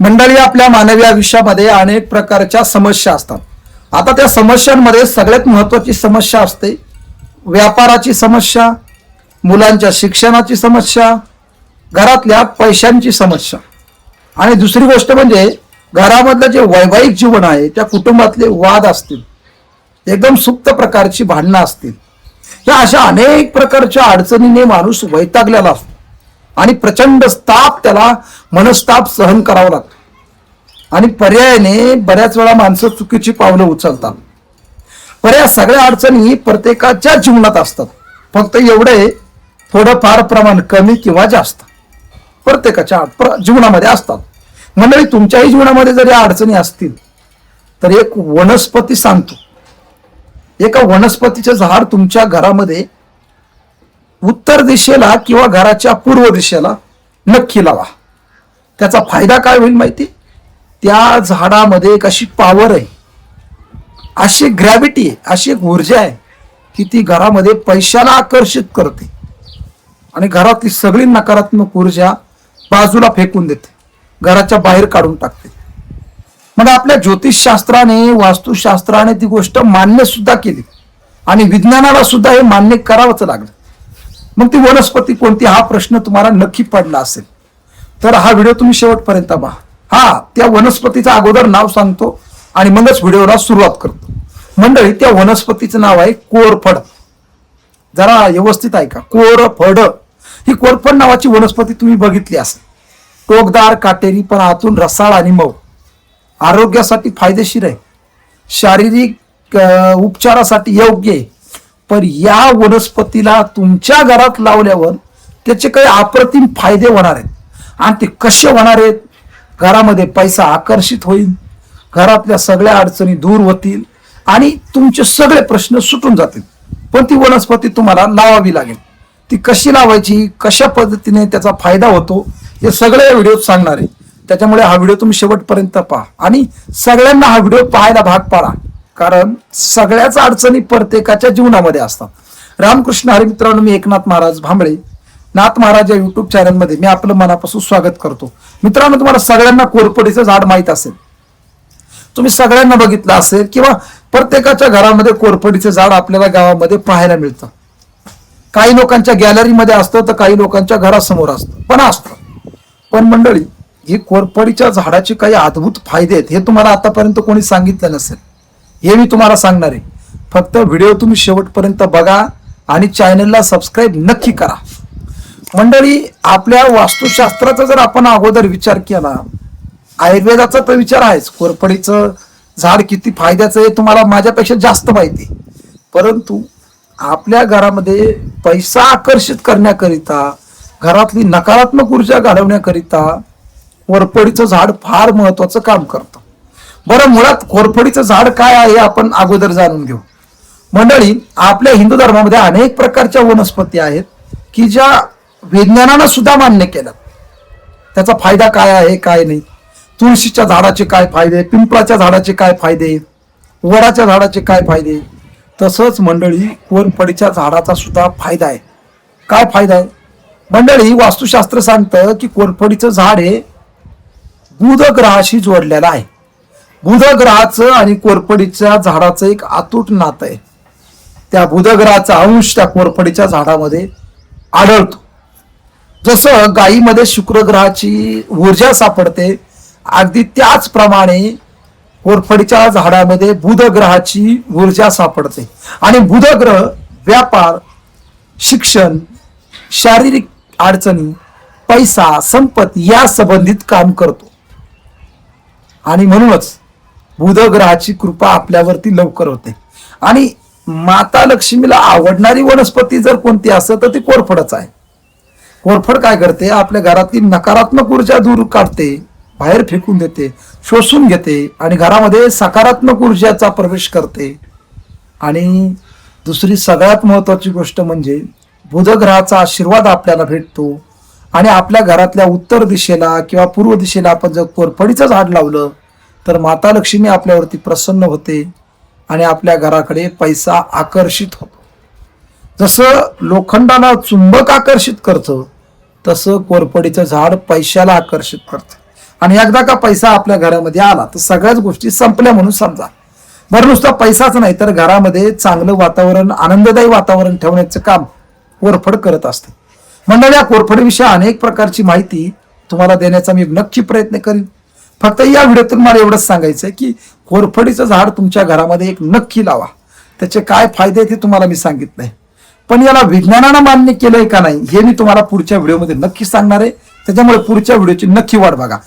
मंडळी, आपल्या मानवी आयुष्यामध्ये अनेक प्रकारच्या समस्या असतात. आता त्या समस्यांमध्ये सगळ्यात महत्वाची समस्या असते व्यापाराची समस्या, मुलांच्या शिक्षणाची समस्या, घरातल्या पैशांची समस्या आणि दुसरी गोष्ट म्हणजे घरामधलं जे वैवाहिक जीवन आहे, त्या कुटुंबातले वाद असतील, एकदम सुप्त प्रकारची भांडणं असतील. या अशा अनेक प्रकारच्या अडचणीने माणूस वैतागलेला असतो आणि प्रचंड त्याला मनस्ताप सहन करावा लागतो आणि पर्यायाने बऱ्याच वेळा माणसं चुकीची पावलं उचलतात. पण या सगळ्या अडचणी प्रत्येकाच्या जीवनात असतात. फक्त एवढे थोडं फार प्रमाण कमी किंवा जास्त प्रत्येकाच्या जीवनामध्ये असतात. मंडळी, तुमच्याही जीवनामध्ये जर या अडचणी असतील तर एक वनस्पती सांगतो, एका वनस्पतीचं झाड तुमच्या घरामध्ये उत्तर दिशेला किंवा घराच्या पूर्व दिशेला नक्की लावा. त्याचा फायदा काय होईल माहिती? त्या झाडामध्ये एक अशी पॉवर आहे, अशी ग्रॅव्हिटी आहे, अशी एक ऊर्जा आहे की ती घरामध्ये पैशाला आकर्षित करते आणि घरातली सगळी नकारात्मक ऊर्जा बाजूला फेकून देते, घराच्या बाहेर काढून टाकते. मग आपल्या ज्योतिषशास्त्राने, वास्तुशास्त्राने ती गोष्ट मान्य सुद्धा केली आणि विज्ञानाला सुद्धा हे मान्य करावंच लागलं. मग ती वनस्पती कोणती, हा प्रश्न तुम्हाला नक्की पडला असेल तर हा व्हिडिओ तुम्ही शेवटपर्यंत पहा. त्या वनस्पतीचं अगोदर नाव सांगतो आणि मगच व्हिडिओला सुरुवात करतो. मंडळी, त्या वनस्पतीचं नाव आहे कोरफड. जरा व्यवस्थित ऐका, कोरफड. ही कोरफड नावाची वनस्पती तुम्ही बघितली असेल. टोकदार, काटेरी, पण आतून रसाळ आणि मऊ. आरोग्यासाठी फायदेशीर आहे, शारीरिक उपचारासाठी योग्य आहे. पण या वनस्पतीला तुमच्या घरात लावल्यावर त्याचे काही अप्रतिम फायदे होणार आहेत. आणि ते कसे होणार आहेत? घरामध्ये पैसा आकर्षित होईल, घरातल्या सगळ्या अडचणी दूर होतील आणि तुमचे सगळे प्रश्न सुटून जातील. पण ती वनस्पती तुम्हाला लावावी लागेल. ती कशी लावायची, कशा पद्धतीने त्याचा फायदा होतो, हे सगळे या व्हिडिओत सांगणार आहे. त्याच्यामुळे हा व्हिडिओ तुम्ही शेवटपर्यंत पहा आणि सगळ्यांना हा व्हिडिओ पाहायला भाग पाडा, कारण सगळ्याच अडचणी प्रत्येकाच्या जीवनामध्ये असतात. रामकृष्ण हरी मित्रांनो, मी एकनाथ महाराज भांबळे, नाथ महाराज या युट्यूब चॅनलमध्ये मी आपलं मनापासून स्वागत करतो. मित्रांनो, तुम्हाला सगळ्यांना कोरफडीचं झाड माहित असेल, तुम्ही सगळ्यांना बघितलं असेल किंवा प्रत्येकाच्या घरामध्ये कोरफडीचं झाड आपल्याला गावामध्ये पाहायला मिळतं. काही लोकांच्या गॅलरीमध्ये असतं तर काही लोकांच्या घरासमोर असतं, पण असतं. पण मंडळी, ही कोरफडीच्या झाडाचे काही अद्भुत फायदे आहेत, हे तुम्हाला आतापर्यंत कोणी सांगितलं नसेल. हे मी तुम्हाला सांगणार आहे. फक्त व्हिडिओ तुम्ही शेवटपर्यंत बघा आणि चॅनलला सबस्क्राईब नक्की करा. मंडळी, आपल्या वास्तुशास्त्राचा जर आपण अगोदर विचार केला, आयुर्वेदाचा तर विचार आहेच. कोरफडीचं झाड किती फायद्याचं आहे तुम्हाला माझ्यापेक्षा जास्त माहिती. परंतु आपल्या घरामध्ये पैसा आकर्षित करण्याकरिता, घरातली नकारात्मक ऊर्जा घालवण्याकरिता कोरफडीचं झाड फार महत्वाचं काम करतं. बरं, मुळात कोरफडीचं झाड काय आहे आपण अगोदर जाणून घेऊ. मंडळी, आपल्या हिंदू धर्मामध्ये अनेक प्रकारच्या वनस्पती आहेत की ज्या विज्ञानानं सुद्धा मान्य केलं. त्याचा फायदा काय आहे, काय नाही. तुळशीच्या झाडाचे काय फायदे, पिंपळाच्या झाडाचे काय फायदे, वडाच्या झाडाचे काय फायदे. तसंच मंडळी, कोरफडीच्या झाडाचा सुद्धा फायदा आहे. काय फायदा आहे मंडळी? वास्तुशास्त्र सांगतं की कोरफडीचं झाड हे बुध ग्रहाशी जोडलेलं आहे. बुध ग्रहाचं आणि कोरफडीच्या झाडाचं एक अतूट नातं आहे. त्या बुध ग्रहाचा अंश त्या कोरफडीच्या झाडामध्ये आढळतो. जसं गायीमध्ये शुक्र ग्रहाची ऊर्जा सापडते, अगदी त्याचप्रमाणे कोरफडीच्या झाडामध्ये बुध ग्रहाची ऊर्जा सापडते. आणि बुध ग्रह व्यापार, शिक्षण, शारीरिक अडचणी, पैसा, संपत्ती या संबंधित काम करतो. आणि म्हणूनच बुध ग्रहाची कृपा आपल्यावरती लवकर होते. आणि माता लक्ष्मीला आवडणारी वनस्पती जर कोणती असेल तर ती कोरफडच आहे. कोरफड काय करते? आपल्या घरातली नकारात्मक ऊर्जा दूर काढते, बाहेर फेकून देते, शोषून घेते आणि घरामध्ये सकारात्मक ऊर्जाचा प्रवेश करते. आणि दुसरी सगळ्यात महत्वाची गोष्ट म्हणजे बुध ग्रहाचा आशीर्वाद आपल्याला भेटतो. आणि आपल्या घरातल्या उत्तर दिशेला किंवा पूर्व दिशेला आपण जर कोरफडीचं झाड लावलं तर माता लक्ष्मी आपल्यावरती प्रसन्न होते आणि आपल्या घराकडे पैसा आकर्षित होतो. जसं लोखंडाला चुंबक आकर्षित करतं, तसं कोरफडीचं झाड पैशाला आकर्षित करतं. आणि एकदा का पैसा आपल्या घरामध्ये आला तर सगळ्याच गोष्टी संपल्या म्हणून समजा. बरं, नुसता पैसाच नाही तर घरामध्ये चांगलं वातावरण, आनंददायी वातावरण ठेवण्याचं काम कोरफड करत असते. मंडळी, या कोरफडीविषयी अनेक प्रकारची माहिती तुम्हाला देण्याचा मी नक्की प्रयत्न करीन. फक्त या व्हिडिओतून मला एवढंच सांगायचं की कोरफडीचं झाड तुमच्या घरामध्ये एक नक्की लावा. त्याचे काय फायदे ते तुम्हाला मी सांगितलंय, पण याला विज्ञानानं मान्य केलंय का नाही हे मी तुम्हाला पुढच्या व्हिडिओमध्ये नक्की सांगणार आहे. त्याच्यामुळे पुढच्या व्हिडिओची नक्की वाट बघा.